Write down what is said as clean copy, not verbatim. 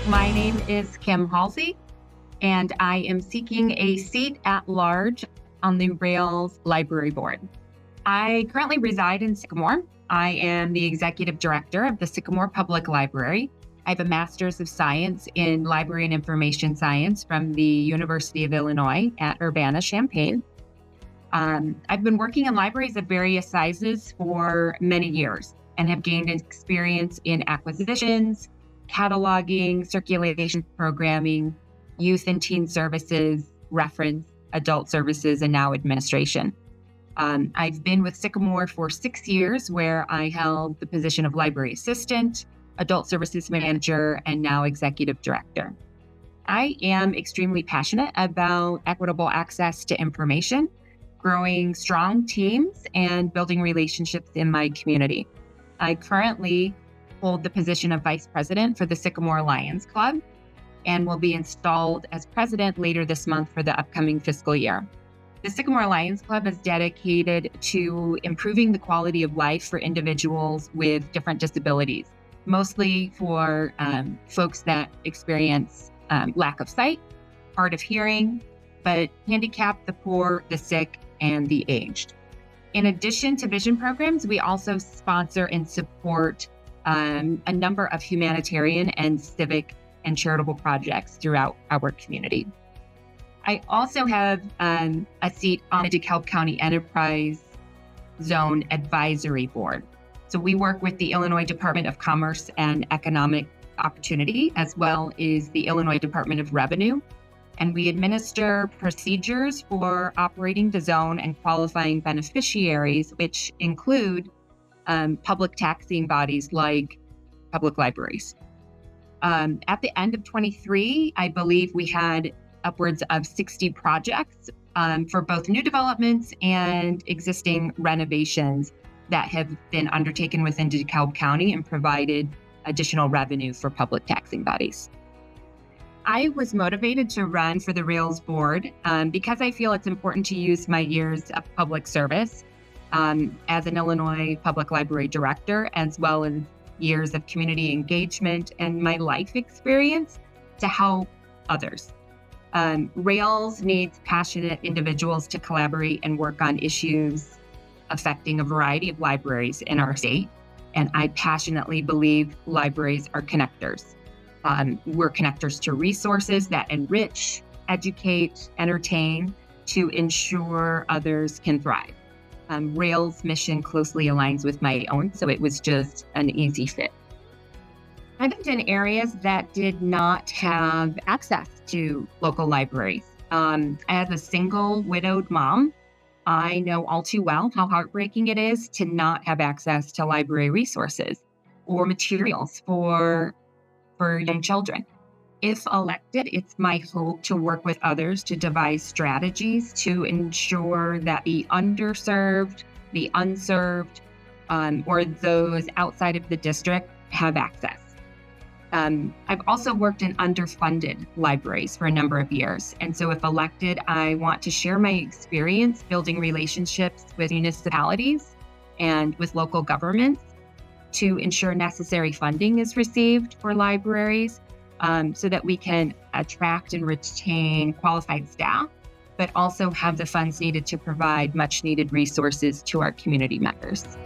My name is Kim Halsey, and I am seeking a seat at large on the Rails Library Board. I currently reside in Sycamore. I am the executive director of the Sycamore Public Library. I have a master's of science in library and information science from the University of Illinois at Urbana-Champaign. I've been working in libraries of various sizes for many years and have gained experience in acquisitions, cataloging, circulation programming, youth and teen services, reference, adult services, and now administration. I've been with Sycamore for 6 years, where I held the position of library assistant, adult services manager, and now executive director. I am extremely passionate about equitable access to information, growing strong teams, and building relationships in my community. I currently hold the position of vice president for the Sycamore Lions Club and will be installed as president later this month for the upcoming fiscal year. The Sycamore Lions Club is dedicated to improving the quality of life for individuals with different disabilities, mostly for folks that experience lack of sight, hard of hearing, but handicapped, the poor, the sick, and the aged. In addition to vision programs, we also sponsor and support a number of humanitarian and civic and charitable projects throughout our community. I also have a seat on the DeKalb County Enterprise Zone Advisory Board. So we work with the Illinois Department of Commerce and Economic Opportunity, as well as the Illinois Department of Revenue. And we administer procedures for operating the zone and qualifying beneficiaries, which include public taxing bodies like public libraries. At the end of 23, I believe we had upwards of 60 projects for both new developments and existing renovations that have been undertaken within DeKalb County and provided additional revenue for public taxing bodies. I was motivated to run for the Rails board because I feel it's important to use my years of public service as an Illinois Public Library director, as well as years of community engagement and my life experience to help others. Rails needs passionate individuals to collaborate and work on issues affecting a variety of libraries in our state. And I passionately believe libraries are connectors. We're connectors to resources that enrich, educate, entertain to ensure others can thrive. Rails' mission closely aligns with my own, so it was just an easy fit. I've lived in areas that did not have access to local libraries. As a single widowed mom, I know all too well how heartbreaking it is to not have access to library resources or materials for young children. If elected, it's my hope to work with others to devise strategies to ensure that the underserved, the unserved, or those outside of the district have access. I've also worked in underfunded libraries for a number of years. And so if elected, I want to share my experience building relationships with municipalities and with local governments to ensure necessary funding is received for libraries so that we can attract and retain qualified staff, but also have the funds needed to provide much needed resources to our community members.